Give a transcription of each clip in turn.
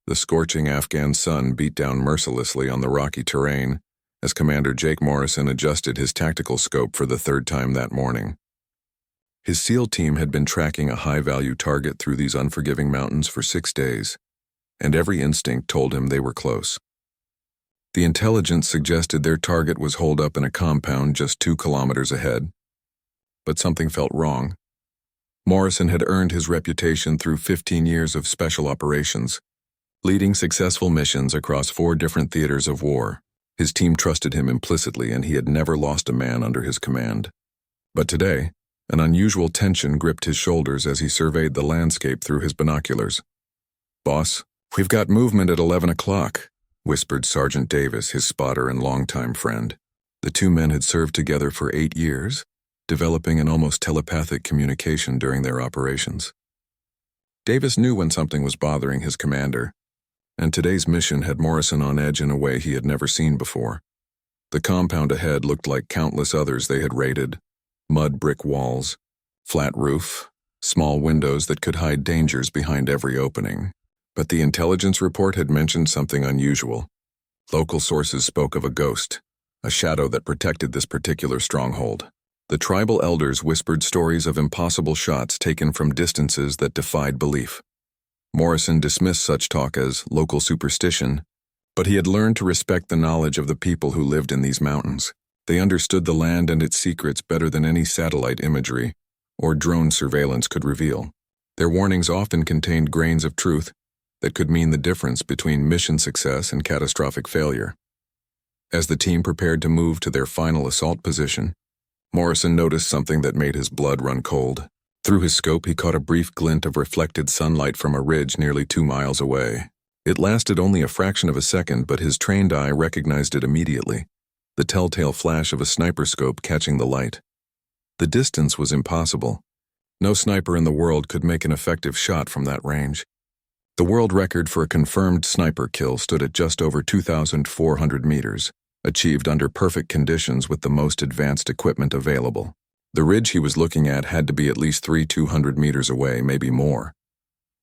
The scorching Afghan sun beat down mercilessly on the rocky terrain as Commander Jake Morrison adjusted his tactical scope for the third time that morning. His SEAL team had been tracking a high-value target through these unforgiving mountains for 6 days, and every instinct told him they were close. The intelligence suggested their target was holed up in a compound just 2 kilometers ahead. But something felt wrong. Morrison had earned his reputation through 15 years of special operations, leading successful missions across 4 different theaters of war. His team trusted him implicitly, and he had never lost a man under his command. But today, an unusual tension gripped his shoulders as he surveyed the landscape through his binoculars. "Boss, we've got movement at 11 o'clock, whispered Sergeant Davis, his spotter and longtime friend. The 2 men had served together for 8 years, developing an almost telepathic communication during their operations. Davis knew when something was bothering his commander, and today's mission had Morrison on edge in a way he had never seen before. The compound ahead looked like countless others they had raided: mud brick walls, flat roof, small windows that could hide dangers behind every opening. But the intelligence report had mentioned something unusual. Local sources spoke of a ghost, a shadow that protected this particular stronghold. The tribal elders whispered stories of impossible shots taken from distances that defied belief. Morrison dismissed such talk as local superstition, but he had learned to respect the knowledge of the people who lived in these mountains. They understood the land and its secrets better than any satellite imagery or drone surveillance could reveal. Their warnings often contained grains of truth that could mean the difference between mission success and catastrophic failure. As the team prepared to move to their final assault position, Morrison noticed something that made his blood run cold. Through his scope, he caught a brief glint of reflected sunlight from a ridge nearly 2 miles away. It lasted only a fraction of a second, but his trained eye recognized it immediately, the telltale flash of a sniper scope catching the light. The distance was impossible. No sniper in the world could make an effective shot from that range. The world record for a confirmed sniper kill stood at just over 2,400 meters, achieved under perfect conditions with the most advanced equipment available. The ridge he was looking at had to be at least 200 meters away, maybe more.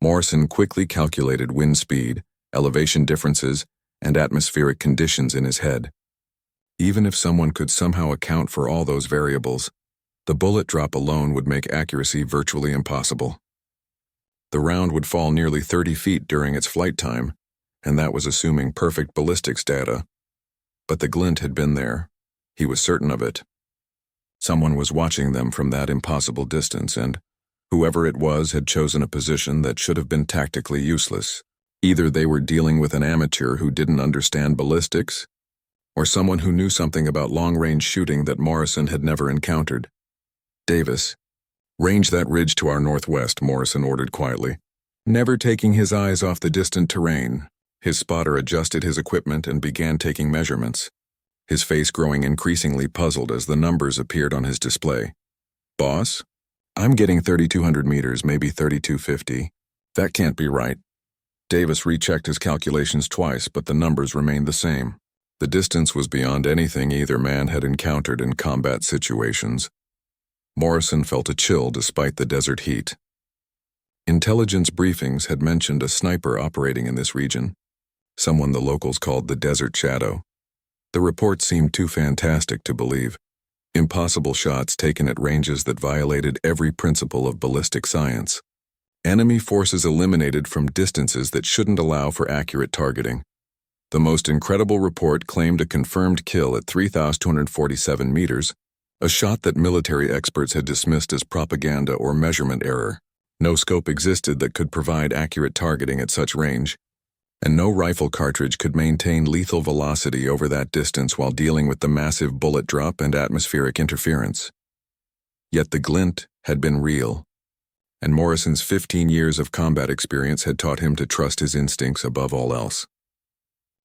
Morrison quickly calculated wind speed, elevation differences, and atmospheric conditions in his head. Even if someone could somehow account for all those variables, the bullet drop alone would make accuracy virtually impossible. The round would fall nearly 30 feet during its flight time, and that was assuming perfect ballistics data. But the glint had been there. He was certain of it. Someone was watching them from that impossible distance, and whoever it was had chosen a position that should have been tactically useless. Either they were dealing with an amateur who didn't understand ballistics, or someone who knew something about long-range shooting that Morrison had never encountered. "Davis, range that ridge to our northwest," Morrison ordered quietly, never taking his eyes off the distant terrain. His spotter adjusted his equipment and began taking measurements, his face growing increasingly puzzled as the numbers appeared on his display. "Boss, I'm getting 3,200 meters, maybe 3,250. That can't be right." Davis rechecked his calculations twice, but the numbers remained the same. The distance was beyond anything either man had encountered in combat situations. Morrison felt a chill despite the desert heat. Intelligence briefings had mentioned a sniper operating in this region, someone the locals called the Desert Shadow. The report seemed too fantastic to believe. Impossible shots taken at ranges that violated every principle of ballistic science. Enemy forces eliminated from distances that shouldn't allow for accurate targeting. The most incredible report claimed a confirmed kill at 3,247 meters, a shot that military experts had dismissed as propaganda or measurement error. No scope existed that could provide accurate targeting at such range, and no rifle cartridge could maintain lethal velocity over that distance while dealing with the massive bullet drop and atmospheric interference. Yet the glint had been real, and Morrison's 15 years of combat experience had taught him to trust his instincts above all else.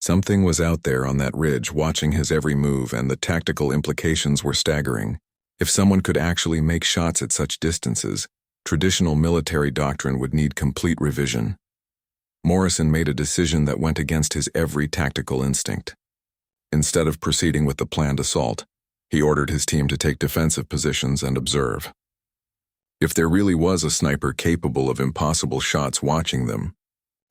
Something was out there on that ridge watching his every move, and the tactical implications were staggering. If someone could actually make shots at such distances, traditional military doctrine would need complete revision. Morrison made a decision that went against his every tactical instinct. Instead of proceeding with the planned assault, he ordered his team to take defensive positions and observe. If there really was a sniper capable of impossible shots watching them,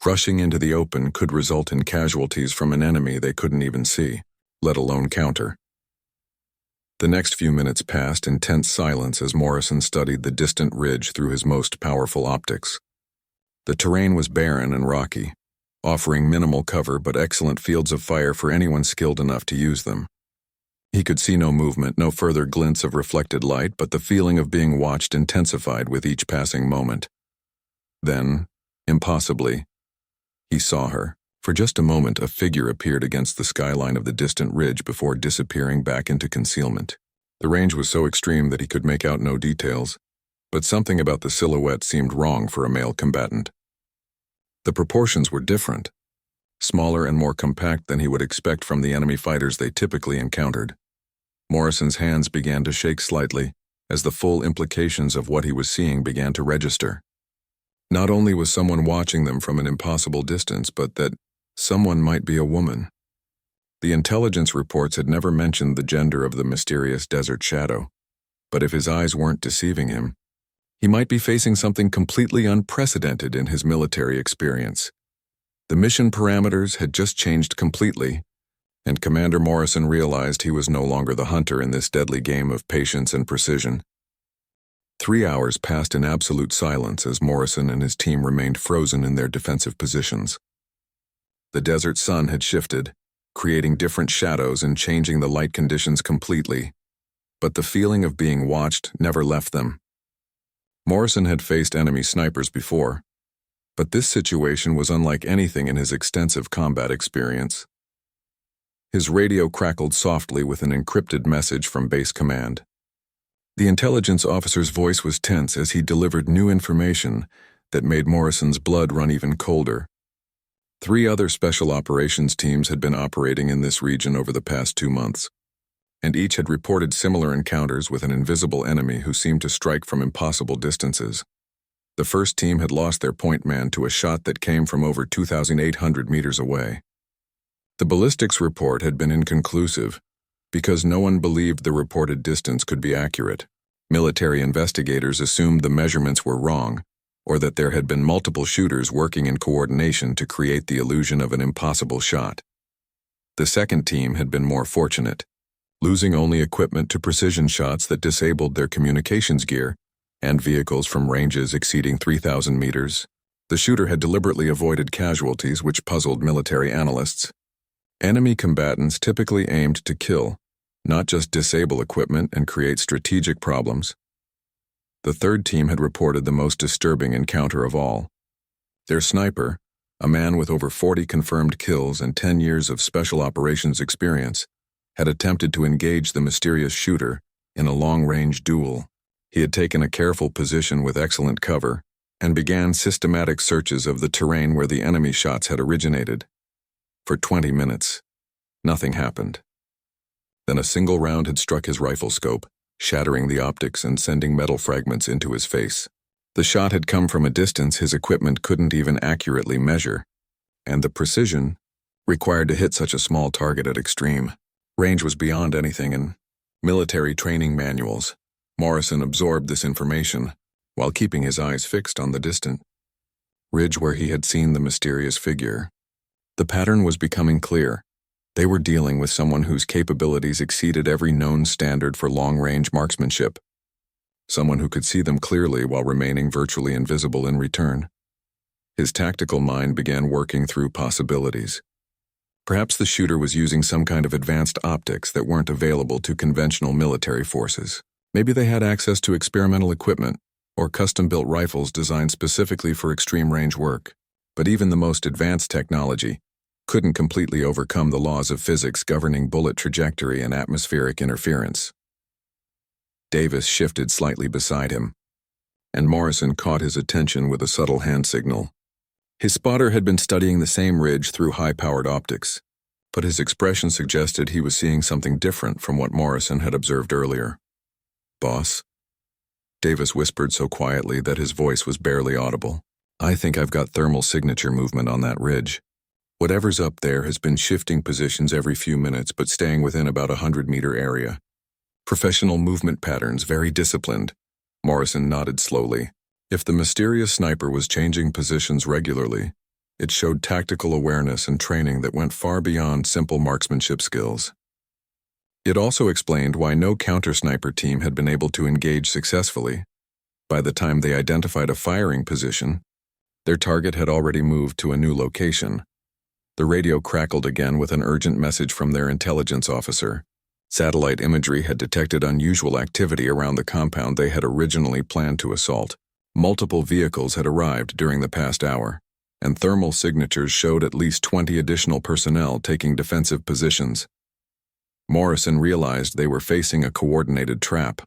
Rushing into the open could result in casualties from an enemy they couldn't even see, let alone counter. The next few minutes passed in tense silence as Morrison studied the distant ridge through his most powerful optics. The terrain was barren and rocky, offering minimal cover but excellent fields of fire for anyone skilled enough to use them. He could see no movement, no further glints of reflected light, but the feeling of being watched intensified with each passing moment. Then, impossibly, he saw her. For just a moment, a figure appeared against the skyline of the distant ridge before disappearing back into concealment. The range was so extreme that he could make out no details, but something about the silhouette seemed wrong for a male combatant. The proportions were different, smaller and more compact than he would expect from the enemy fighters they typically encountered. Morrison's hands began to shake slightly as the full implications of what he was seeing began to register. Not only was someone watching them from an impossible distance, but that someone might be a woman. The intelligence reports had never mentioned the gender of the mysterious desert shadow, but if his eyes weren't deceiving him, he might be facing something completely unprecedented in his military experience. The mission parameters had just changed completely, and Commander Morrison realized he was no longer the hunter in this deadly game of patience and precision. 3 hours passed in absolute silence as Morrison and his team remained frozen in their defensive positions. The desert sun had shifted, creating different shadows and changing the light conditions completely, but the feeling of being watched never left them. Morrison had faced enemy snipers before, but this situation was unlike anything in his extensive combat experience. His radio crackled softly with an encrypted message from base command. The intelligence officer's voice was tense as he delivered new information that made Morrison's blood run even colder. 3 other special operations teams had been operating in this region over the past 2 months, and each had reported similar encounters with an invisible enemy who seemed to strike from impossible distances. The first team had lost their point man to a shot that came from over 2,800 meters away. The ballistics report had been inconclusive, because no one believed the reported distance could be accurate. Military investigators assumed the measurements were wrong, or that there had been multiple shooters working in coordination to create the illusion of an impossible shot. The second team had been more fortunate, losing only equipment to precision shots that disabled their communications gear and vehicles from ranges exceeding 3,000 meters. The shooter had deliberately avoided casualties, which puzzled military analysts. Enemy combatants typically aimed to kill, not just disable equipment and create strategic problems. The third team had reported the most disturbing encounter of all. Their sniper, a man with over 40 confirmed kills and 10 years of special operations experience, had attempted to engage the mysterious shooter in a long-range duel. He had taken a careful position with excellent cover and began systematic searches of the terrain where the enemy shots had originated. For 20 minutes, nothing happened. Then a single round had struck his rifle scope, shattering the optics and sending metal fragments into his face. The shot had come from a distance his equipment couldn't even accurately measure, and the precision required to hit such a small target at extreme range was beyond anything in military training manuals. Morrison absorbed this information while keeping his eyes fixed on the distant ridge where he had seen the mysterious figure. The pattern was becoming clear. They were dealing with someone whose capabilities exceeded every known standard for long-range marksmanship. Someone who could see them clearly while remaining virtually invisible in return. His tactical mind began working through possibilities. Perhaps the shooter was using some kind of advanced optics that weren't available to conventional military forces. Maybe they had access to experimental equipment or custom-built rifles designed specifically for extreme-range work. But even the most advanced technology couldn't completely overcome the laws of physics governing bullet trajectory and atmospheric interference. Davis shifted slightly beside him, and Morrison caught his attention with a subtle hand signal. His spotter had been studying the same ridge through high-powered optics, but his expression suggested he was seeing something different from what Morrison had observed earlier. "Boss?" Davis whispered so quietly that his voice was barely audible. "I think I've got thermal signature movement on that ridge. Whatever's up there has been shifting positions every few minutes but staying within about a 100-meter area. Professional movement patterns, very disciplined." Morrison nodded slowly. If the mysterious sniper was changing positions regularly, It showed tactical awareness and training that went far beyond simple marksmanship skills. It also explained why no counter-sniper team had been able to engage successfully. By the time they identified a firing position, their target had already moved to a new location. The radio crackled again with an urgent message from their intelligence officer. Satellite imagery had detected unusual activity around the compound they had originally planned to assault. Multiple vehicles had arrived during the past hour, and thermal signatures showed at least 20 additional personnel taking defensive positions. Morrison realized they were facing a coordinated trap.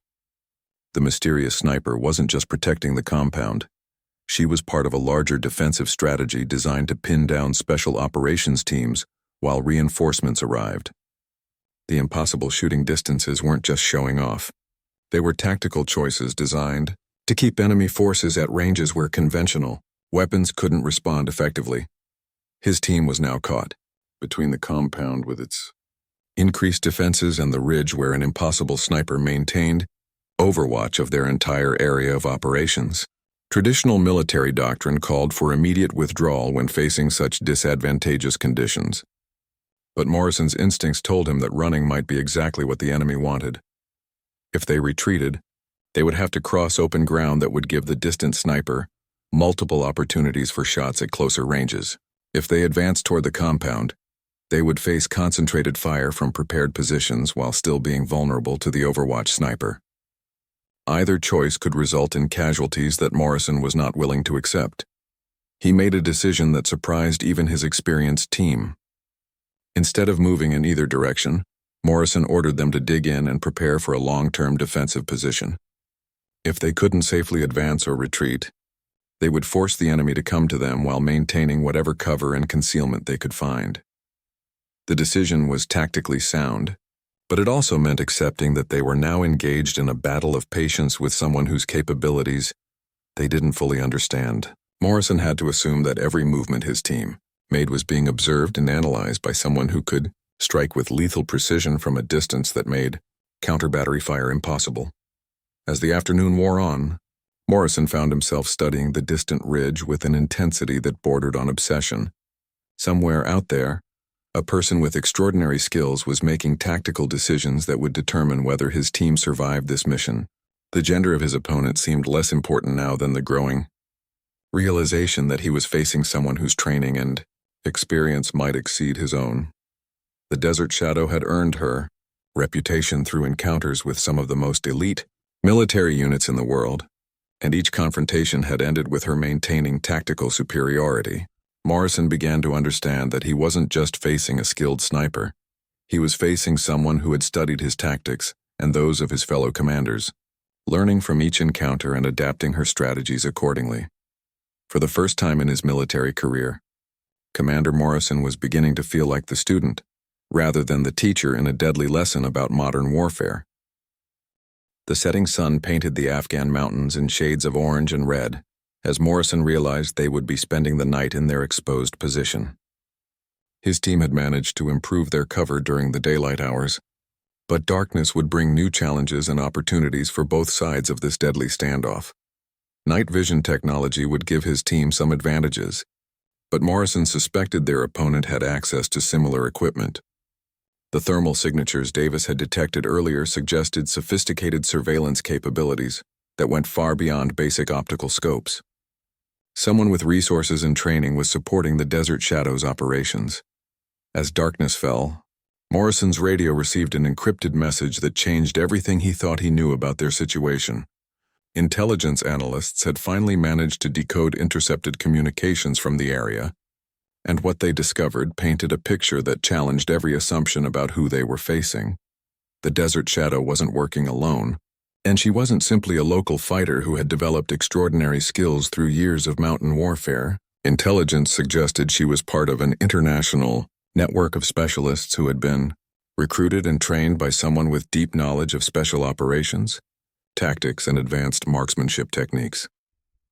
The mysterious sniper wasn't just protecting the compound. She was part of a larger defensive strategy designed to pin down special operations teams while reinforcements arrived. The impossible shooting distances weren't just showing off. They were tactical choices designed to keep enemy forces at ranges where conventional weapons couldn't respond effectively. His team was now caught between the compound with its increased defenses and the ridge where an impossible sniper maintained overwatch of their entire area of operations. Traditional military doctrine called for immediate withdrawal when facing such disadvantageous conditions. But Morrison's instincts told him that running might be exactly what the enemy wanted. If they retreated, they would have to cross open ground that would give the distant sniper multiple opportunities for shots at closer ranges. If they advanced toward the compound, they would face concentrated fire from prepared positions while still being vulnerable to the Overwatch sniper. Either choice could result in casualties that Morrison was not willing to accept. He made a decision that surprised even his experienced team. Instead of moving in either direction, Morrison ordered them to dig in and prepare for a long-term defensive position. If they couldn't safely advance or retreat, they would force the enemy to come to them while maintaining whatever cover and concealment they could find. The decision was tactically sound, but it also meant accepting that they were now engaged in a battle of patience with someone whose capabilities they didn't fully understand. Morrison had to assume that every movement his team made was being observed and analyzed by someone who could strike with lethal precision from a distance that made counter-battery fire impossible. As the afternoon wore on, Morrison found himself studying the distant ridge with an intensity that bordered on obsession. Somewhere out there, a person with extraordinary skills was making tactical decisions that would determine whether his team survived this mission. The gender of his opponent seemed less important now than the growing realization that he was facing someone whose training and experience might exceed his own. The Desert Shadow had earned her reputation through encounters with some of the most elite military units in the world, and each confrontation had ended with her maintaining tactical superiority. Morrison began to understand that he wasn't just facing a skilled sniper. He was facing someone who had studied his tactics and those of his fellow commanders, learning from each encounter and adapting her strategies accordingly. For the first time in his military career, Commander Morrison was beginning to feel like the student, rather than the teacher in a deadly lesson about modern warfare. The setting sun painted the Afghan mountains in shades of orange and red, as Morrison realized they would be spending the night in their exposed position. His team had managed to improve their cover during the daylight hours, but darkness would bring new challenges and opportunities for both sides of this deadly standoff. Night vision technology would give his team some advantages, but Morrison suspected their opponent had access to similar equipment. The thermal signatures Davis had detected earlier suggested sophisticated surveillance capabilities that went far beyond basic optical scopes. Someone with resources and training was supporting the Desert Shadow's operations. As darkness fell, Morrison's radio received an encrypted message that changed everything he thought he knew about their situation. Intelligence analysts had finally managed to decode intercepted communications from the area, and what they discovered painted a picture that challenged every assumption about who they were facing. The Desert Shadow wasn't working alone, and she wasn't simply a local fighter who had developed extraordinary skills through years of mountain warfare. Intelligence suggested she was part of an international network of specialists who had been recruited and trained by someone with deep knowledge of special operations, tactics, and advanced marksmanship techniques.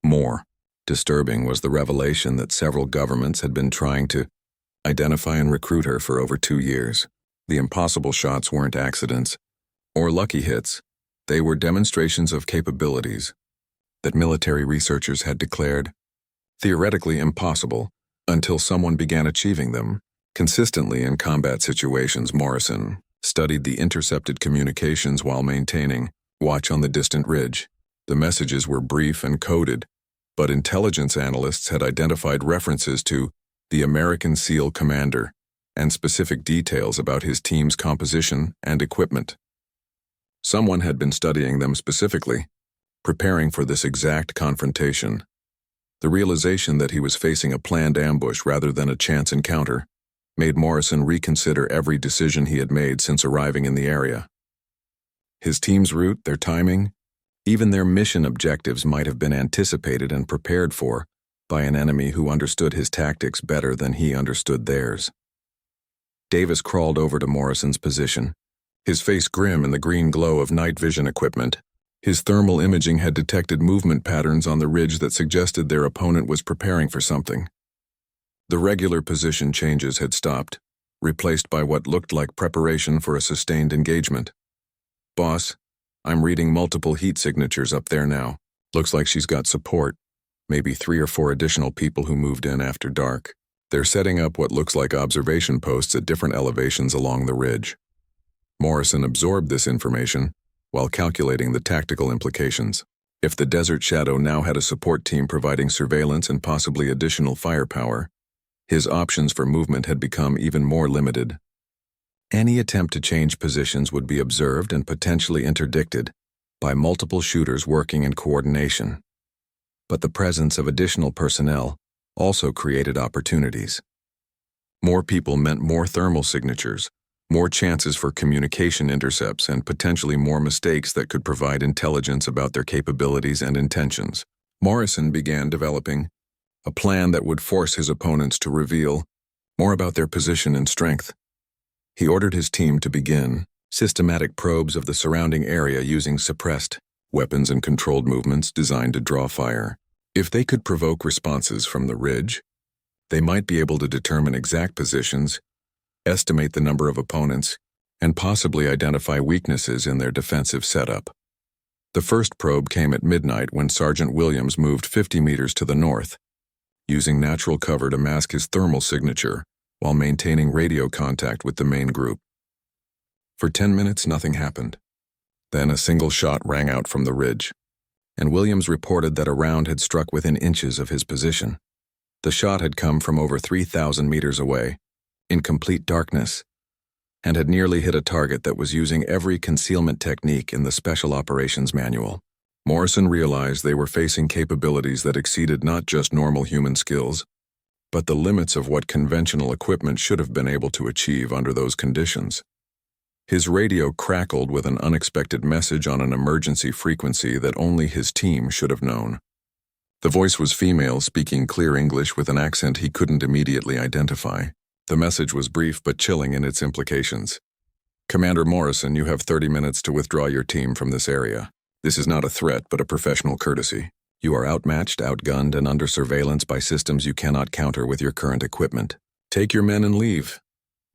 More disturbing was the revelation that several governments had been trying to identify and recruit her for over 2 years. The impossible shots weren't accidents or lucky hits. They were demonstrations of capabilities that military researchers had declared theoretically impossible until someone began achieving them. Consistently in combat situations, Morrison studied the intercepted communications while maintaining watch on the distant ridge. The messages were brief and coded, but intelligence analysts had identified references to the American SEAL commander and specific details about his team's composition and equipment. Someone had been studying them specifically, preparing for this exact confrontation. The realization that he was facing a planned ambush rather than a chance encounter made Morrison reconsider every decision he had made since arriving in the area. His team's route, their timing, even their mission objectives might have been anticipated and prepared for by an enemy who understood his tactics better than he understood theirs. Davis crawled over to Morrison's position, his face grim in the green glow of night vision equipment. His thermal imaging had detected movement patterns on the ridge that suggested their opponent was preparing for something. The regular position changes had stopped, replaced by what looked like preparation for a sustained engagement. "Boss, I'm reading multiple heat signatures up there now. Looks like she's got support, maybe 3 or 4 additional people who moved in after dark. They're setting up what looks like observation posts at different elevations along the ridge." Morrison absorbed this information while calculating the tactical implications. If the Desert Shadow now had a support team providing surveillance and possibly additional firepower, his options for movement had become even more limited. Any attempt to change positions would be observed and potentially interdicted by multiple shooters working in coordination. But the presence of additional personnel also created opportunities. More people meant more thermal signatures, more chances for communication intercepts, and potentially more mistakes that could provide intelligence about their capabilities and intentions. Morrison began developing a plan that would force his opponents to reveal more about their position and strength. He ordered his team to begin systematic probes of the surrounding area using suppressed weapons and controlled movements designed to draw fire. If they could provoke responses from the ridge, they might be able to determine exact positions, estimate the number of opponents, and possibly identify weaknesses in their defensive setup. The first probe came at midnight when Sergeant Williams moved 50 meters to the north, using natural cover to mask his thermal signature while maintaining radio contact with the main group. For 10 minutes, nothing happened. Then a single shot rang out from the ridge, and Williams reported that a round had struck within inches of his position. The shot had come from over 3,000 meters away, in complete darkness, and had nearly hit a target that was using every concealment technique in the Special Operations Manual. Morrison realized they were facing capabilities that exceeded not just normal human skills, but the limits of what conventional equipment should have been able to achieve under those conditions. His radio crackled with an unexpected message on an emergency frequency that only his team should have known. The voice was female, speaking clear English with an accent he couldn't immediately identify. The message was brief but chilling in its implications. "Commander Morrison, you have 30 minutes to withdraw your team from this area. This is not a threat but a professional courtesy. You are outmatched, outgunned, and under surveillance by systems you cannot counter with your current equipment. Take your men and leave."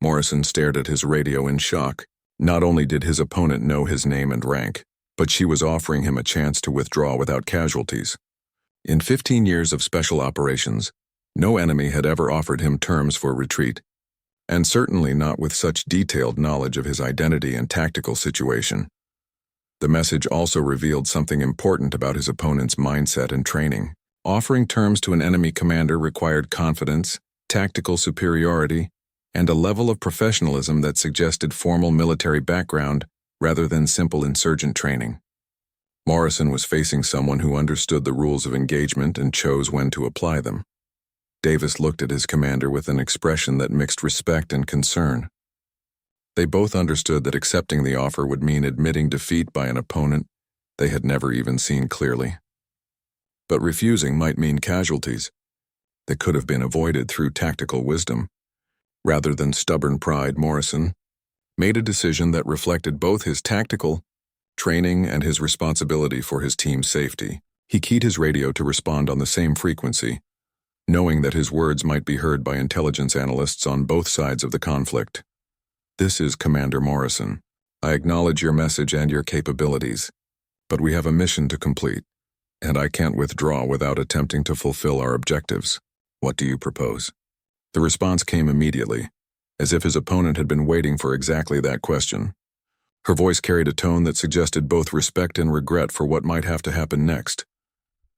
Morrison stared at his radio in shock. Not only did his opponent know his name and rank, but she was offering him a chance to withdraw without casualties. In 15 years of special operations, no enemy had ever offered him terms for retreat, and certainly not with such detailed knowledge of his identity and tactical situation. The message also revealed something important about his opponent's mindset and training. Offering terms to an enemy commander required confidence, tactical superiority, and a level of professionalism that suggested formal military background rather than simple insurgent training. Morrison was facing someone who understood the rules of engagement and chose when to apply them. Davis looked at his commander with an expression that mixed respect and concern. They both understood that accepting the offer would mean admitting defeat by an opponent they had never even seen clearly. But refusing might mean casualties that could have been avoided through tactical wisdom. Rather than stubborn pride, Morrison made a decision that reflected both his tactical training and his responsibility for his team's safety. He keyed his radio to respond on the same frequency, knowing that his words might be heard by intelligence analysts on both sides of the conflict. "This is Commander Morrison. I acknowledge your message and your capabilities, but we have a mission to complete, and I can't withdraw without attempting to fulfill our objectives. What do you propose?" The response came immediately, as if his opponent had been waiting for exactly that question. Her voice carried a tone that suggested both respect and regret for what might have to happen next.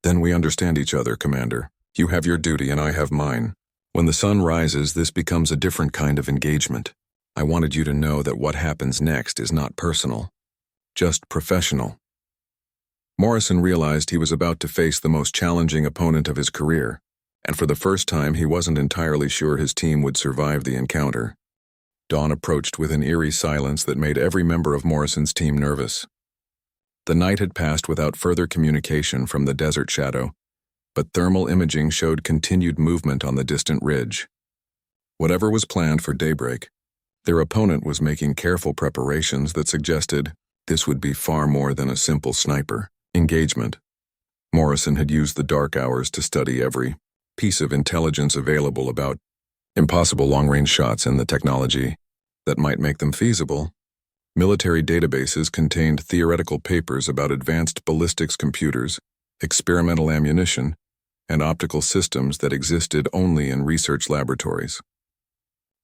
"Then we understand each other, Commander. You have your duty and I have mine. When the sun rises, this becomes a different kind of engagement. I wanted you to know that what happens next is not personal, just professional." Morrison realized he was about to face the most challenging opponent of his career, and for the first time he wasn't entirely sure his team would survive the encounter. Dawn approached with an eerie silence that made every member of Morrison's team nervous. The night had passed without further communication from the desert shadow, but thermal imaging showed continued movement on the distant ridge. Whatever was planned for daybreak, their opponent was making careful preparations that suggested this would be far more than a simple sniper engagement. Morrison had used the dark hours to study every piece of intelligence available about impossible long-range shots and the technology that might make them feasible. Military databases contained theoretical papers about advanced ballistics computers, experimental ammunition, and optical systems that existed only in research laboratories.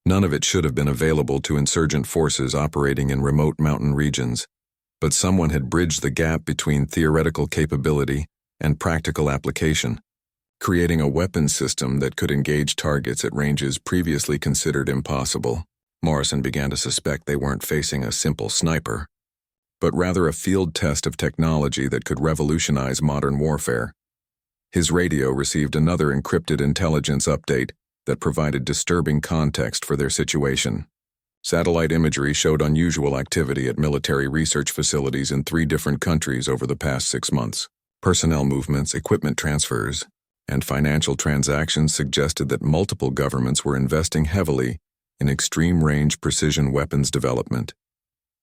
None of it should have been available to insurgent forces operating in remote mountain regions, but someone had bridged the gap between theoretical capability and practical application, creating a weapon system that could engage targets at ranges previously considered impossible. Morrison began to suspect they weren't facing a simple sniper, but rather a field test of technology that could revolutionize modern warfare. His radio received another encrypted intelligence update that provided disturbing context for their situation. Satellite imagery showed unusual activity at military research facilities in 3 different countries over the past 6 months. Personnel movements, equipment transfers, and financial transactions suggested that multiple governments were investing heavily in extreme-range precision weapons development.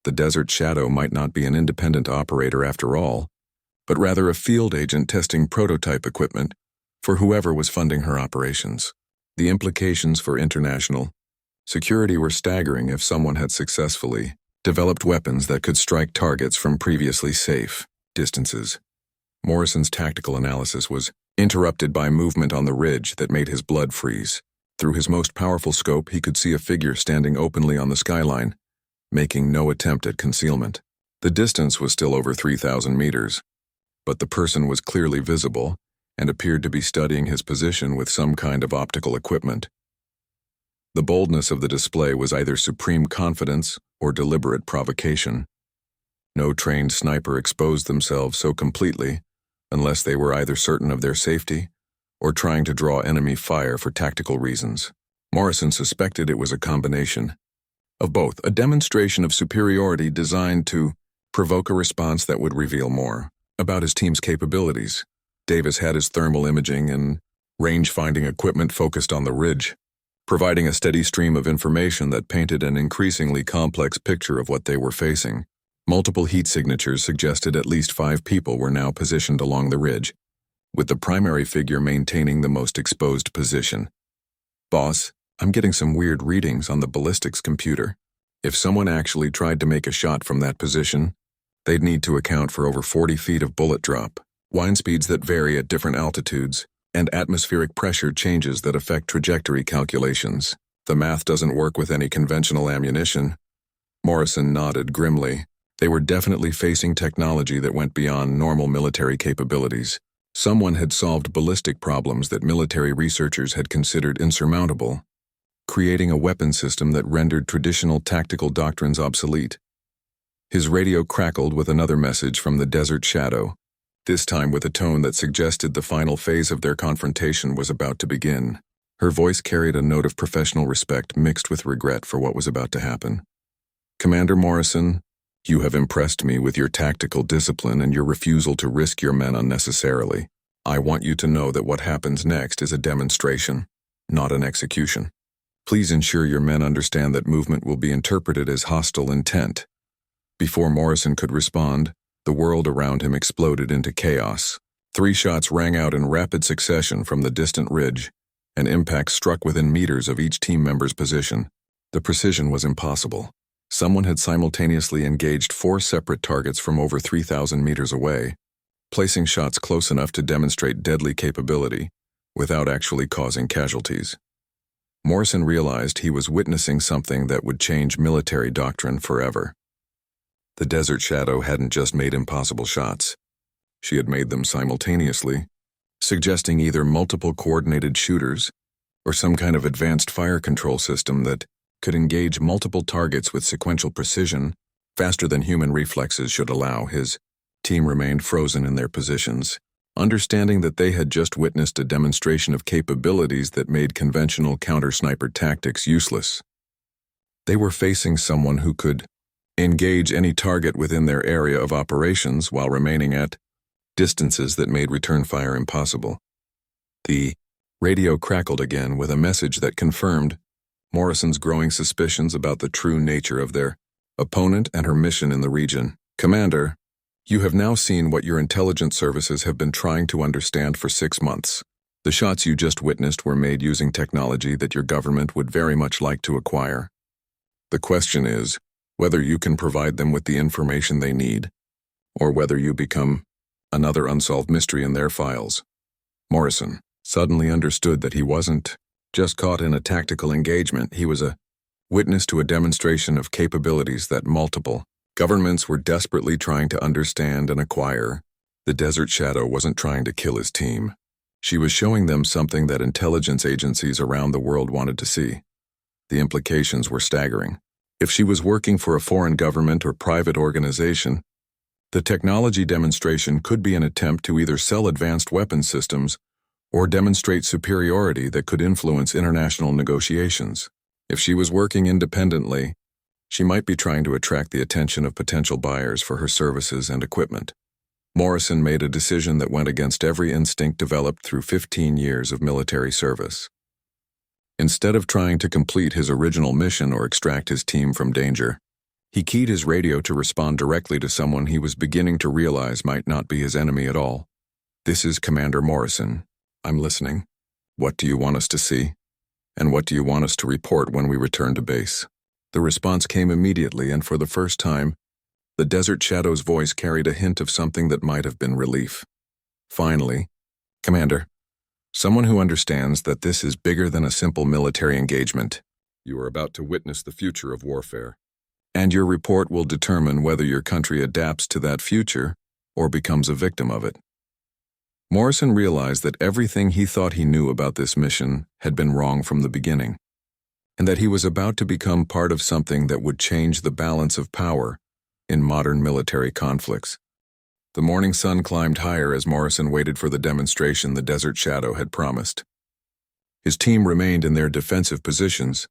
The Desert Shadow might not be an independent operator after all, but rather a field agent testing prototype equipment for whoever was funding her operations. The implications for international security were staggering if someone had successfully developed weapons that could strike targets from previously safe distances. Morrison's tactical analysis was interrupted by movement on the ridge that made his blood freeze. Through his most powerful scope, he could see a figure standing openly on the skyline, making no attempt at concealment. The distance was still over 3,000 meters, but the person was clearly visible and appeared to be studying his position with some kind of optical equipment. The boldness of the display was either supreme confidence or deliberate provocation. No trained sniper exposed themselves so completely unless they were either certain of their safety or trying to draw enemy fire for tactical reasons. Morrison suspected it was a combination of both, a demonstration of superiority designed to provoke a response that would reveal more about his team's capabilities. Davis had his thermal imaging and range-finding equipment focused on the ridge, providing a steady stream of information that painted an increasingly complex picture of what they were facing. Multiple heat signatures suggested at least 5 people were now positioned along the ridge, with the primary figure maintaining the most exposed position. "Boss, I'm getting some weird readings on the ballistics computer. If someone actually tried to make a shot from that position, they'd need to account for over 40 feet of bullet drop, wind speeds that vary at different altitudes, and atmospheric pressure changes that affect trajectory calculations. The math doesn't work with any conventional ammunition." Morrison nodded grimly. They were definitely facing technology that went beyond normal military capabilities. Someone had solved ballistic problems that military researchers had considered insurmountable, creating a weapon system that rendered traditional tactical doctrines obsolete. His radio crackled with another message from the Desert Shadow, this time with a tone that suggested the final phase of their confrontation was about to begin. Her voice carried a note of professional respect mixed with regret for what was about to happen. "Commander Morrison, you have impressed me with your tactical discipline and your refusal to risk your men unnecessarily. I want you to know that what happens next is a demonstration, not an execution. Please ensure your men understand that movement will be interpreted as hostile intent." Before Morrison could respond, the world around him exploded into chaos. 3 shots rang out in rapid succession from the distant ridge, and impact struck within meters of each team member's position. The precision was impossible. Someone had simultaneously engaged 4 separate targets from over 3,000 meters away, placing shots close enough to demonstrate deadly capability without actually causing casualties. Morrison realized he was witnessing something that would change military doctrine forever. The Desert Shadow hadn't just made impossible shots. She had made them simultaneously, suggesting either multiple coordinated shooters or some kind of advanced fire control system that could engage multiple targets with sequential precision faster than human reflexes should allow. His team remained frozen in their positions, understanding that they had just witnessed a demonstration of capabilities that made conventional counter-sniper tactics useless. They were facing someone who could engage any target within their area of operations while remaining at distances that made return fire impossible. The radio crackled again with a message that confirmed Morrison's growing suspicions about the true nature of their opponent and her mission in the region. "Commander, you have now seen what your intelligence services have been trying to understand for 6 months. The shots you just witnessed were made using technology that your government would very much like to acquire. The question is whether you can provide them with the information they need, or whether you become another unsolved mystery in their files." Morrison suddenly understood that he wasn't just caught in a tactical engagement. He was a witness to a demonstration of capabilities that multiple governments were desperately trying to understand and acquire. The Desert Shadow wasn't trying to kill his team. She was showing them something that intelligence agencies around the world wanted to see. The implications were staggering. If she was working for a foreign government or private organization, the technology demonstration could be an attempt to either sell advanced weapon systems or demonstrate superiority that could influence international negotiations. If she was working independently, she might be trying to attract the attention of potential buyers for her services and equipment. Morrison made a decision that went against every instinct developed through 15 years of military service. Instead of trying to complete his original mission or extract his team from danger, he keyed his radio to respond directly to someone he was beginning to realize might not be his enemy at all. "This is Commander Morrison. I'm listening. What do you want us to see? And what do you want us to report when we return to base?" The response came immediately, and for the first time, the Desert Shadow's voice carried a hint of something that might have been relief. "Finally, Commander, someone who understands that this is bigger than a simple military engagement. You are about to witness the future of warfare, and your report will determine whether your country adapts to that future or becomes a victim of it." Morrison realized that everything he thought he knew about this mission had been wrong from the beginning, and that he was about to become part of something that would change the balance of power in modern military conflicts. The morning sun climbed higher as Morrison waited for the demonstration the Desert Shadow had promised. His team remained in their defensive positions,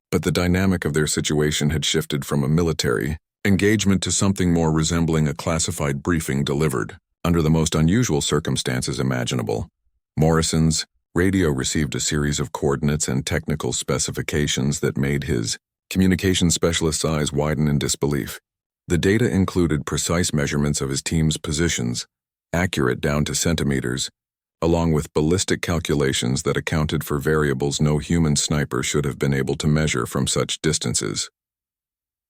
but the dynamic of their situation had shifted from a military engagement to something more resembling a classified briefing delivered under the most unusual circumstances imaginable. Morrison's radio received a series of coordinates and technical specifications that made his communications specialist's eyes widen in disbelief. The data included precise measurements of his team's positions, accurate down to centimeters, along with ballistic calculations that accounted for variables no human sniper should have been able to measure from such distances.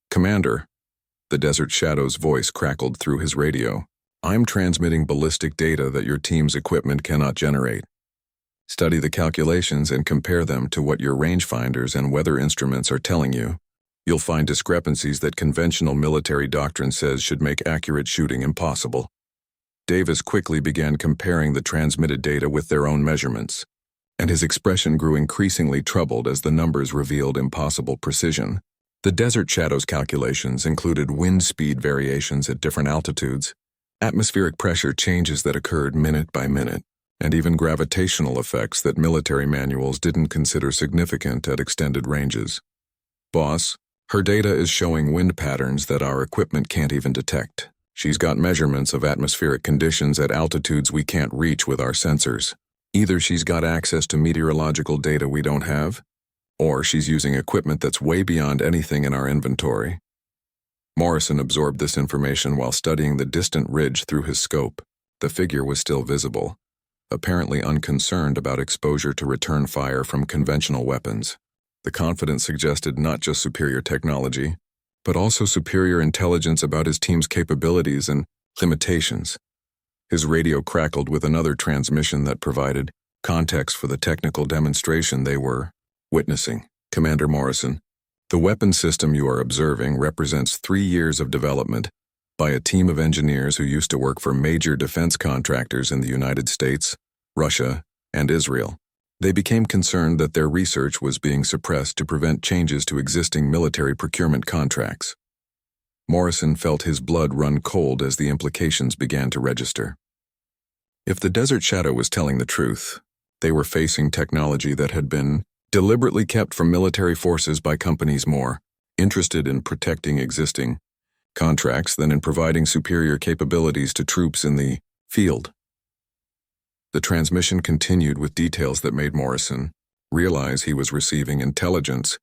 "Commander," the Desert Shadow's voice crackled through his radio, "I'm transmitting ballistic data that your team's equipment cannot generate. Study the calculations and compare them to what your rangefinders and weather instruments are telling you. You'll find discrepancies that conventional military doctrine says should make accurate shooting impossible." Davis quickly began comparing the transmitted data with their own measurements, and his expression grew increasingly troubled as the numbers revealed impossible precision. The Desert Shadow's calculations included wind speed variations at different altitudes, atmospheric pressure changes that occurred minute by minute, and even gravitational effects that military manuals didn't consider significant at extended ranges. "Boss, her data is showing wind patterns that our equipment can't even detect. She's got measurements of atmospheric conditions at altitudes we can't reach with our sensors. Either she's got access to meteorological data we don't have, or she's using equipment that's way beyond anything in our inventory." Morrison absorbed this information while studying the distant ridge through his scope. The figure was still visible, apparently unconcerned about exposure to return fire from conventional weapons. The confidence suggested not just superior technology, but also superior intelligence about his team's capabilities and limitations. His radio crackled with another transmission that provided context for the technical demonstration they were Witnessing. Commander Morrison, the weapon system you are observing represents 3 years of development by a team of engineers who used to work for major defense contractors in the United States, Russia, and Israel. They became concerned that their research was being suppressed to prevent changes to existing military procurement contracts. Morrison felt his blood run cold as the implications began to register. If the Desert Shadow was telling the truth, they were facing technology that had been deliberately kept from military forces by companies more interested in protecting existing contracts than in providing superior capabilities to troops in the field. The transmission continued with details that made Morrison realize he was receiving intelligence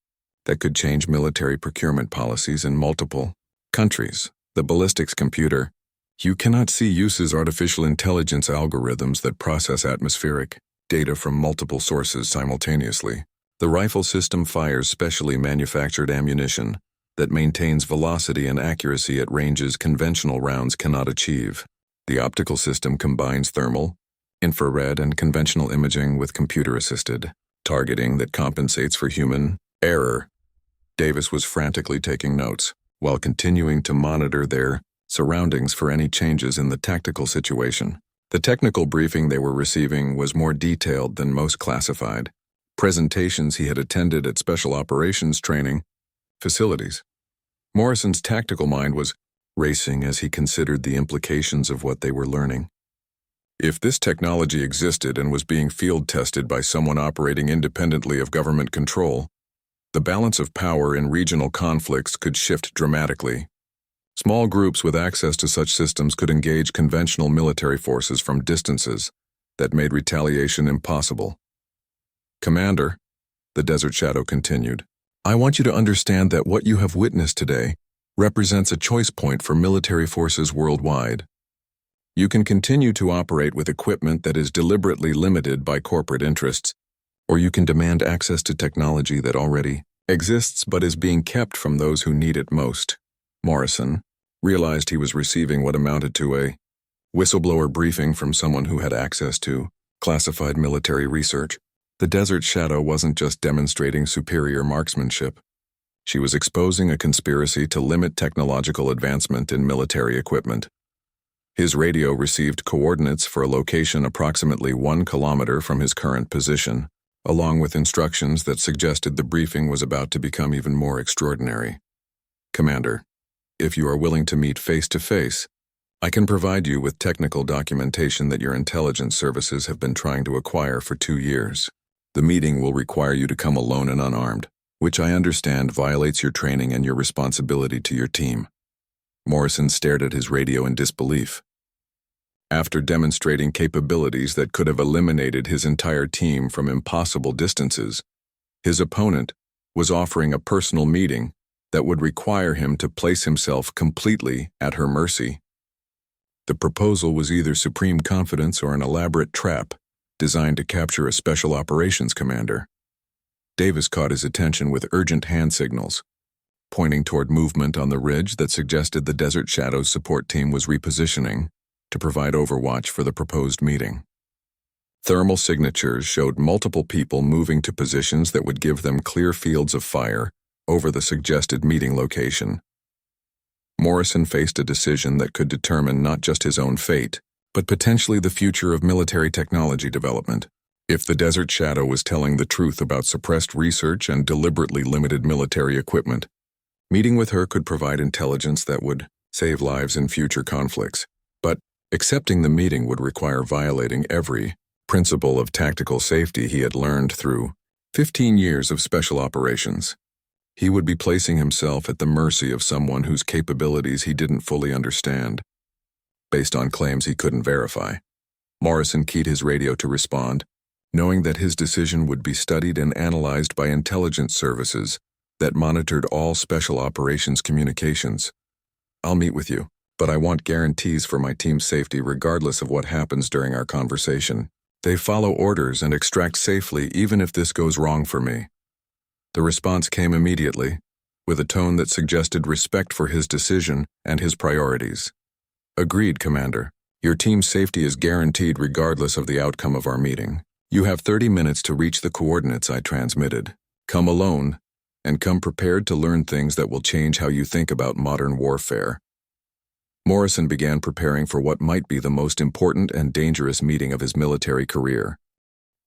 that could change military procurement policies in multiple countries. The ballistics computer, you cannot see, uses artificial intelligence algorithms that process atmospheric data from multiple sources simultaneously. The rifle system fires specially manufactured ammunition that maintains velocity and accuracy at ranges conventional rounds cannot achieve. The optical system combines thermal, infrared, and conventional imaging with computer-assisted targeting that compensates for human error. Davis was frantically taking notes while continuing to monitor their surroundings for any changes in the tactical situation. The technical briefing they were receiving was more detailed than most classified presentations he had attended at special operations training facilities. Morrison's tactical mind was racing as he considered the implications of what they were learning. If this technology existed and was being field tested by someone operating independently of government control, the balance of power in regional conflicts could shift dramatically. Small groups with access to such systems could engage conventional military forces from distances that made retaliation impossible. Commander, the Desert Shadow continued, I want you to understand that what you have witnessed today represents a choice point for military forces worldwide. You can continue to operate with equipment that is deliberately limited by corporate interests, or you can demand access to technology that already exists but is being kept from those who need it most. Morrison realized he was receiving what amounted to a whistleblower briefing from someone who had access to classified military research. The Desert Shadow wasn't just demonstrating superior marksmanship. She was exposing a conspiracy to limit technological advancement in military equipment. His radio received coordinates for a location approximately 1 kilometer from his current position, along with instructions that suggested the briefing was about to become even more extraordinary. Commander, if you are willing to meet face-to-face, I can provide you with technical documentation that your intelligence services have been trying to acquire for 2 years. The meeting will require you to come alone and unarmed, which I understand violates your training and your responsibility to your team. Morrison stared at his radio in disbelief. After demonstrating capabilities that could have eliminated his entire team from impossible distances, his opponent was offering a personal meeting that would require him to place himself completely at her mercy. The proposal was either supreme confidence or an elaborate trap designed to capture a special operations commander. Davis caught his attention with urgent hand signals, pointing toward movement on the ridge that suggested the Desert Shadow's support team was repositioning to provide overwatch for the proposed meeting. Thermal signatures showed multiple people moving to positions that would give them clear fields of fire over the suggested meeting location. Morrison faced a decision that could determine not just his own fate, but potentially the future of military technology development. If the Desert Shadow was telling the truth about suppressed research and deliberately limited military equipment, meeting with her could provide intelligence that would save lives in future conflicts. But accepting the meeting would require violating every principle of tactical safety he had learned through 15 years of special operations. He would be placing himself at the mercy of someone whose capabilities he didn't fully understand, based on claims he couldn't verify. Morrison keyed his radio to respond, knowing that his decision would be studied and analyzed by intelligence services that monitored all special operations communications. I'll meet with you, but I want guarantees for my team's safety regardless of what happens during our conversation. They follow orders and extract safely even if this goes wrong for me. The response came immediately, with a tone that suggested respect for his decision and his priorities. Agreed, Commander. Your team's safety is guaranteed regardless of the outcome of our meeting. You have 30 minutes to reach the coordinates I transmitted. Come alone, and come prepared to learn things that will change how you think about modern warfare. Morrison began preparing for what might be the most important and dangerous meeting of his military career.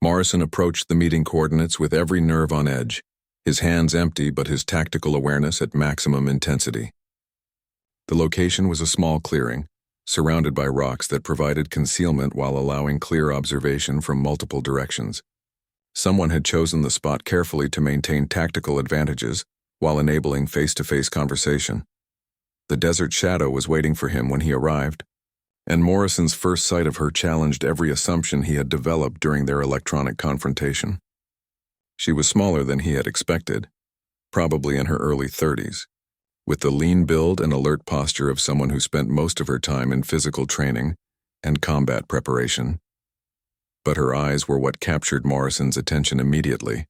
Morrison approached the meeting coordinates with every nerve on edge, his hands empty but his tactical awareness at maximum intensity. The location was a small clearing, surrounded by rocks that provided concealment while allowing clear observation from multiple directions. Someone had chosen the spot carefully to maintain tactical advantages while enabling face-to-face conversation. The desert shadow was waiting for him when he arrived, and Morrison's first sight of her challenged every assumption he had developed during their electronic confrontation. She was smaller than he had expected, probably in her early 30s, with the lean build and alert posture of someone who spent most of her time in physical training and combat preparation. But her eyes were what captured Morrison's attention immediately.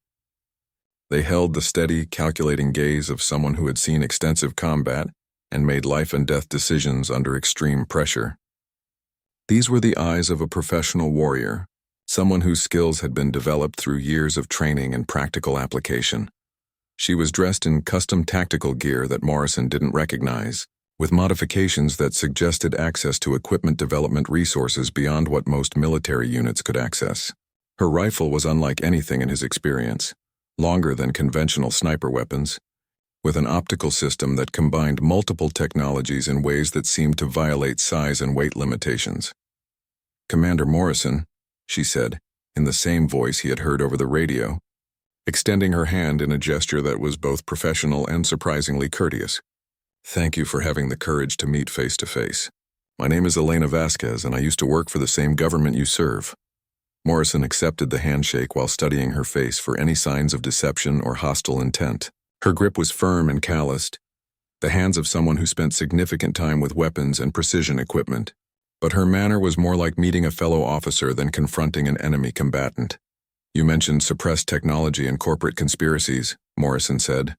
They held the steady, calculating gaze of someone who had seen extensive combat and made life-and-death decisions under extreme pressure. These were the eyes of a professional warrior, someone whose skills had been developed through years of training and practical application. She was dressed in custom tactical gear that Morrison didn't recognize, with modifications that suggested access to equipment development resources beyond what most military units could access. Her rifle was unlike anything in his experience, longer than conventional sniper weapons, with an optical system that combined multiple technologies in ways that seemed to violate size and weight limitations. "Commander Morrison," she said, in the same voice he had heard over the radio, extending her hand in a gesture that was both professional and surprisingly courteous. "Thank you for having the courage to meet face to face. My name is Elena Vasquez, and I used to work for the same government you serve." Morrison accepted the handshake while studying her face for any signs of deception or hostile intent. Her grip was firm and calloused, the hands of someone who spent significant time with weapons and precision equipment. But her manner was more like meeting a fellow officer than confronting an enemy combatant. "You mentioned suppressed technology and corporate conspiracies," Morrison said,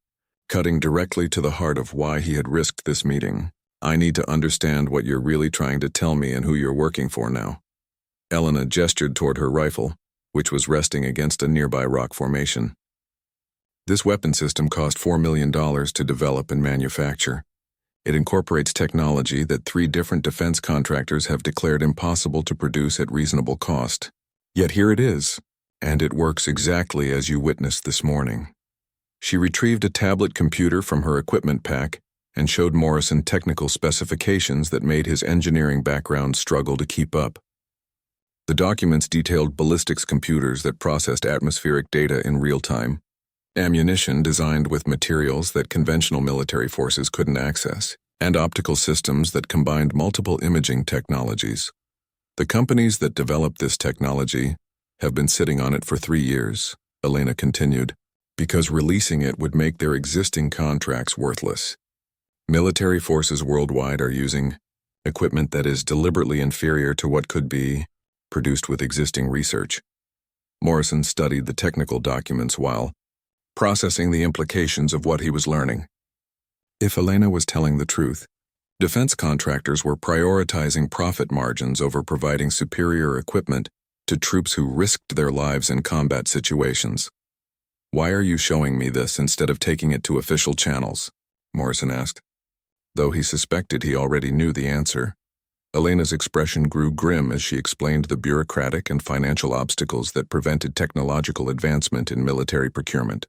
cutting directly to the heart of why he had risked this meeting. "I need to understand what you're really trying to tell me and who you're working for now." Elena gestured toward her rifle, which was resting against a nearby rock formation. "This weapon system cost $4 million to develop and manufacture. It incorporates technology that 3 different defense contractors have declared impossible to produce at reasonable cost. Yet here it is, and it works exactly as you witnessed this morning." She retrieved a tablet computer from her equipment pack and showed Morrison technical specifications that made his engineering background struggle to keep up. The documents detailed ballistics computers that processed atmospheric data in real time, ammunition designed with materials that conventional military forces couldn't access, and optical systems that combined multiple imaging technologies. "The companies that developed this technology have been sitting on it for 3 years, Elena continued, because releasing it would make their existing contracts worthless. Military forces worldwide are using equipment that is deliberately inferior to what could be produced with existing research." Morrison studied the technical documents while processing the implications of what he was learning. If Elena was telling the truth, defense contractors were prioritizing profit margins over providing superior equipment to troops who risked their lives in combat situations. "Why are you showing me this instead of taking it to official channels?" Morrison asked. Though he suspected he already knew the answer, Elena's expression grew grim as she explained the bureaucratic and financial obstacles that prevented technological advancement in military procurement.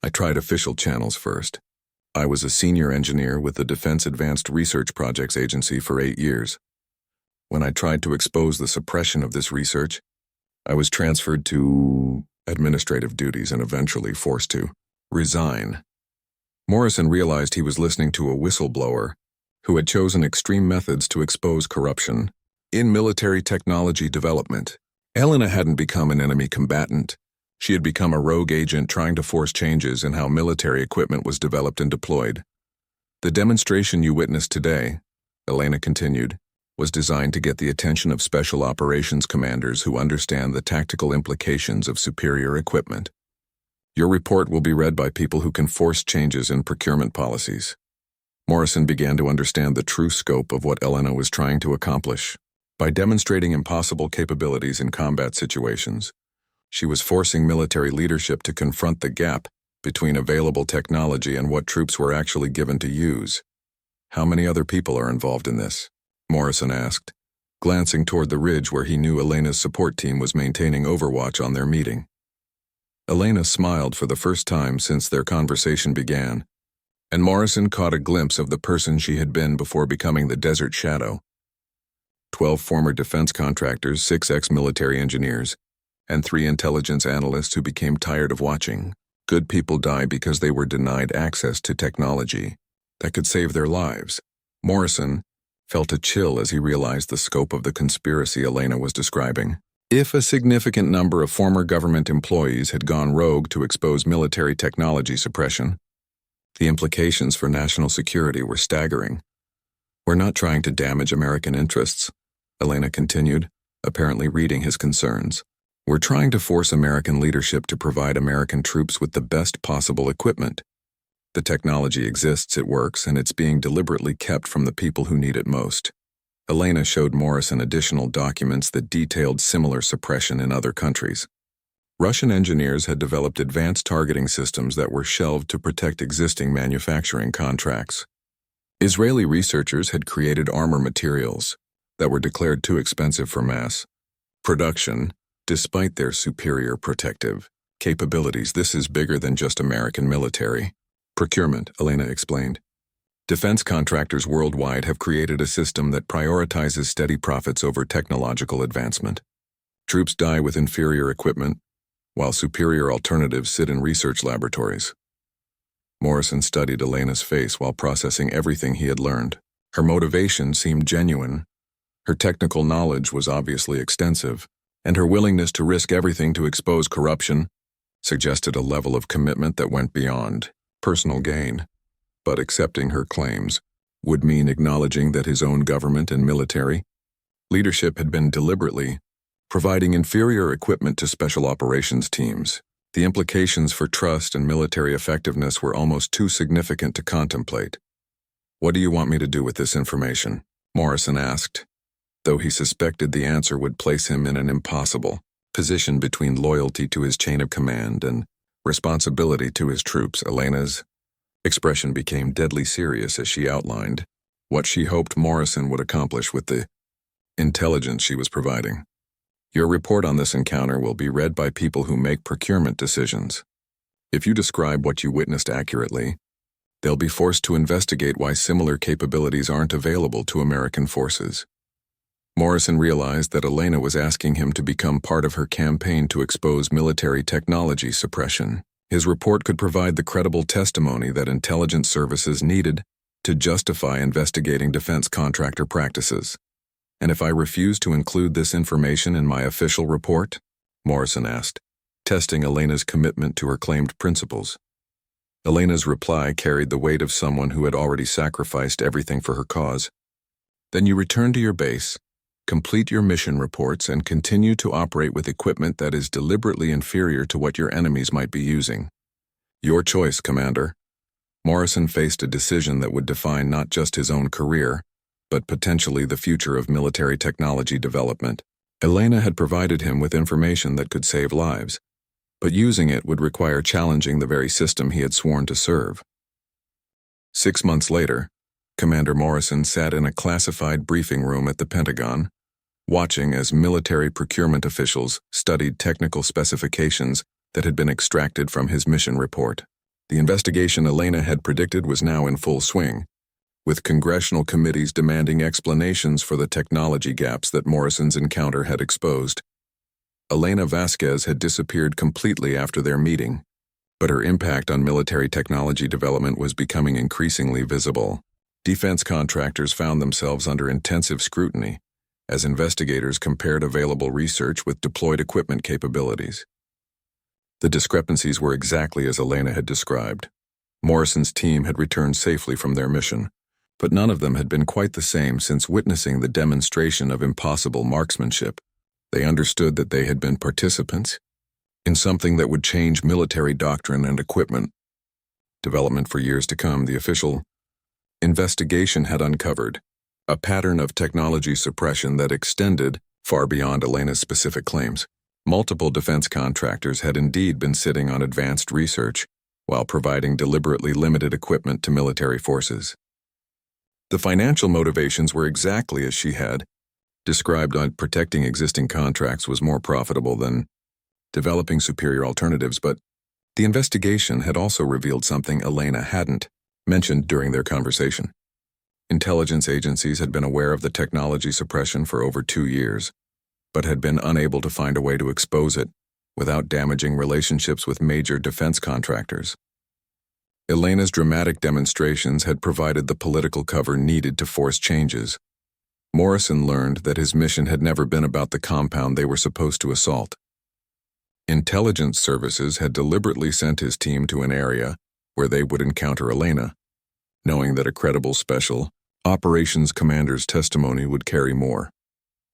"I tried official channels first. I was a senior engineer with the Defense Advanced Research Projects Agency for 8 years. When I tried to expose the suppression of this research, I was transferred to administrative duties and eventually forced to resign." Morrison realized he was listening to a whistleblower who had chosen extreme methods to expose corruption in military technology development. Elena hadn't become an enemy combatant. She had become a rogue agent trying to force changes in how military equipment was developed and deployed. "The demonstration you witnessed today," Elena continued, "was designed to get the attention of special operations commanders who understand the tactical implications of superior equipment. Your report will be read by people who can force changes in procurement policies." Morrison began to understand the true scope of what Elena was trying to accomplish. By demonstrating impossible capabilities in combat situations, She was forcing military leadership to confront the gap between available technology and what troops were actually given to use. "How many other people are involved in this?" Morrison asked, glancing toward the ridge where he knew Elena's support team was maintaining overwatch on their meeting. Elena smiled for the first time since their conversation began, and Morrison caught a glimpse of the person she had been before becoming the Desert Shadow. 12 former defense contractors, 6 ex-military engineers, and 3 intelligence analysts who became tired of watching good people die because they were denied access to technology that could save their lives. Morrison felt a chill as he realized the scope of the conspiracy Elena was describing. If a significant number of former government employees had gone rogue to expose military technology suppression, the implications for national security were staggering. "We're not trying to damage American interests," Elena continued, apparently reading his concerns. "We're trying to force American leadership to provide American troops with the best possible equipment. The technology exists, it works, and it's being deliberately kept from the people who need it most." Elena showed Morrison additional documents that detailed similar suppression in other countries. Russian engineers had developed advanced targeting systems that were shelved to protect existing manufacturing contracts. Israeli researchers had created armor materials that were declared too expensive for mass production, despite their superior protective capabilities. "This is bigger than just American military procurement," Elena explained. "Defense contractors worldwide have created a system that prioritizes steady profits over technological advancement. Troops die with inferior equipment, while superior alternatives sit in research laboratories." Morrison studied Elena's face while processing everything he had learned. Her motivation seemed genuine. Her technical knowledge was obviously extensive, and her willingness to risk everything to expose corruption suggested a level of commitment that went beyond personal gain. But accepting her claims would mean acknowledging that his own government and military leadership had been deliberately providing inferior equipment to special operations teams. The implications for trust and military effectiveness were almost too significant to contemplate. "What do you want me to do with this information?" Morrison asked, though he suspected the answer would place him in an impossible position between loyalty to his chain of command and responsibility to his troops. Elena's expression became deadly serious as she outlined what she hoped Morrison would accomplish with the intelligence she was providing. "Your report on this encounter will be read by people who make procurement decisions. If you describe what you witnessed accurately, they'll be forced to investigate why similar capabilities aren't available to American forces." Morrison realized that Elena was asking him to become part of her campaign to expose military technology suppression. His report could provide the credible testimony that intelligence services needed to justify investigating defense contractor practices. "And if I refuse to include this information in my official report?" Morrison asked, testing Elena's commitment to her claimed principles. Elena's reply carried the weight of someone who had already sacrificed everything for her cause. "Then you return to your base, complete your mission reports, and continue to operate with equipment that is deliberately inferior to what your enemies might be using. Your choice, Commander." Morrison faced a decision that would define not just his own career, but potentially the future of military technology development. Elena had provided him with information that could save lives, but using it would require challenging the very system he had sworn to serve. 6 months later, Commander Morrison sat in a classified briefing room at the Pentagon, watching as military procurement officials studied technical specifications that had been extracted from his mission report. The investigation Elena had predicted was now in full swing, with congressional committees demanding explanations for the technology gaps that Morrison's encounter had exposed. Elena Vasquez had disappeared completely after their meeting, but her impact on military technology development was becoming increasingly visible. Defense contractors found themselves under intensive scrutiny as investigators compared available research with deployed equipment capabilities. The discrepancies were exactly as Elena had described. Morrison's team had returned safely from their mission, but none of them had been quite the same since witnessing the demonstration of impossible marksmanship. They understood that they had been participants in something that would change military doctrine and equipment development for years to come. The official investigation had uncovered a pattern of technology suppression that extended far beyond Elena's specific claims. Multiple defense contractors had indeed been sitting on advanced research while providing deliberately limited equipment to military forces. The financial motivations were exactly as she had described. On protecting existing contracts was more profitable than developing superior alternatives, but the investigation had also revealed something Elena hadn't mentioned during their conversation. Intelligence agencies had been aware of the technology suppression for over 2 years, but had been unable to find a way to expose it without damaging relationships with major defense contractors. Elena's dramatic demonstrations had provided the political cover needed to force changes. Morrison learned that his mission had never been about the compound they were supposed to assault. Intelligence services had deliberately sent his team to an area where they would encounter Elena, knowing that a credible special operations commander's testimony would carry more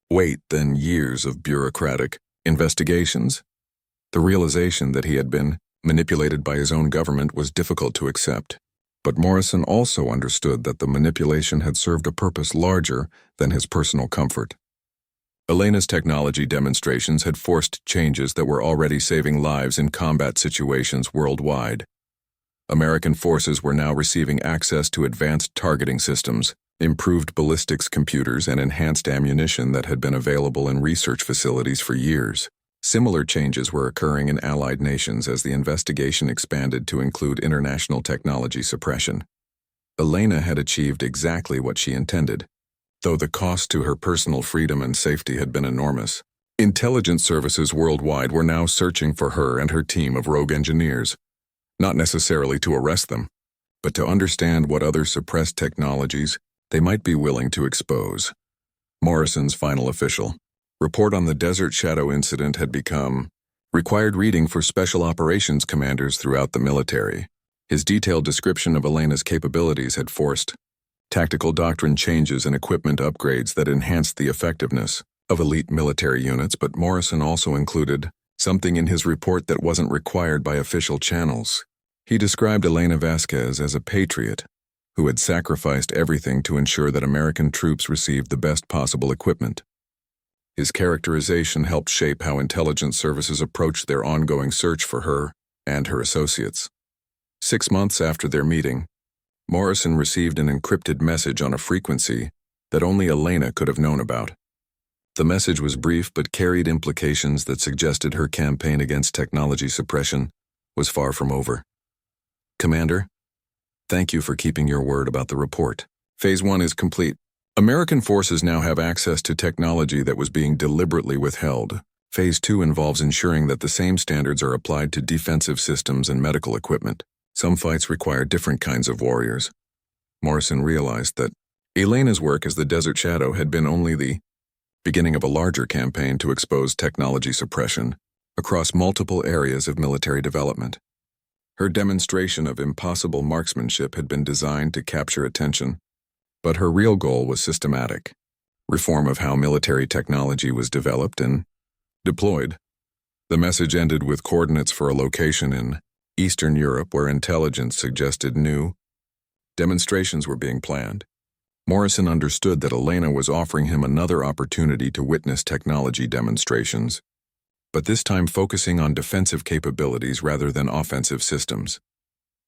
weight than years of bureaucratic investigations. The realization that he had been manipulated by his own government was difficult to accept, but Morrison also understood that the manipulation had served a purpose larger than his personal comfort. Elena's technology demonstrations had forced changes that were already saving lives in combat situations worldwide. American forces were now receiving access to advanced targeting systems, improved ballistics computers, and enhanced ammunition that had been available in research facilities for years. Similar changes were occurring in allied nations as the investigation expanded to include international technology suppression. Elena had achieved exactly what she intended, though the cost to her personal freedom and safety had been enormous. Intelligence services worldwide were now searching for her and her team of rogue engineers, not necessarily to arrest them, but to understand what other suppressed technologies they might be willing to expose. Morrison's final official report on the Desert Shadow incident had become required reading for special operations commanders throughout the military. His detailed description of Elena's capabilities had forced tactical doctrine changes and equipment upgrades that enhanced the effectiveness of elite military units, but Morrison also included something in his report that wasn't required by official channels. He described Elena Vasquez as a patriot who had sacrificed everything to ensure that American troops received the best possible equipment. His characterization helped shape how intelligence services approached their ongoing search for her and her associates. 6 months after their meeting, Morrison received an encrypted message on a frequency that only Elena could have known about. The message was brief but carried implications that suggested her campaign against technology suppression was far from over. Commander, thank you for keeping your word about the report. Phase 1 is complete. American forces now have access to technology that was being deliberately withheld. Phase 2 involves ensuring that the same standards are applied to defensive systems and medical equipment. Some fights require different kinds of warriors. Morrison realized that Elena's work as the Desert Shadow had been only the beginning of a larger campaign to expose technology suppression across multiple areas of military development. Her demonstration of impossible marksmanship had been designed to capture attention, but her real goal was systematic: reform of how military technology was developed and deployed. The message ended with coordinates for a location in Eastern Europe where intelligence suggested new demonstrations were being planned. Morrison understood that Elena was offering him another opportunity to witness technology demonstrations, but this time focusing on defensive capabilities rather than offensive systems.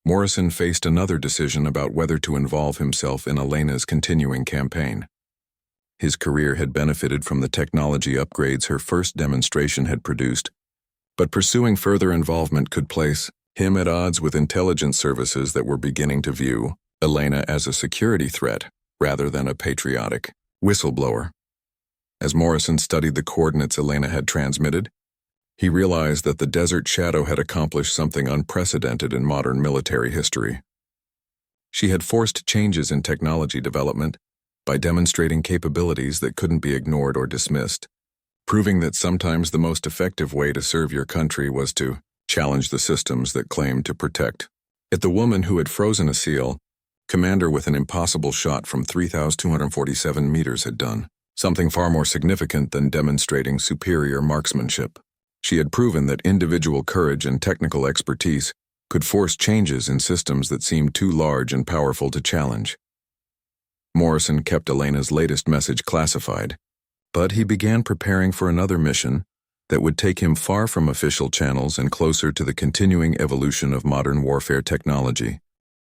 Morrison faced another decision about whether to involve himself in Elena's continuing campaign. His career had benefited from the technology upgrades her first demonstration had produced, but pursuing further involvement could place him at odds with intelligence services that were beginning to view Elena as a security threat rather than a patriotic whistleblower. As Morrison studied the coordinates Elena had transmitted, he realized that the Desert Shadow had accomplished something unprecedented in modern military history. She had forced changes in technology development by demonstrating capabilities that couldn't be ignored or dismissed, proving that sometimes the most effective way to serve your country was to challenge the systems that claimed to protect it. The woman who had frozen a SEAL commander with an impossible shot from 3,247 meters had done something far more significant than demonstrating superior marksmanship. She had proven that individual courage and technical expertise could force changes in systems that seemed too large and powerful to challenge. Morrison kept Elena's latest message classified, but he began preparing for another mission that would take him far from official channels and closer to the continuing evolution of modern warfare technology.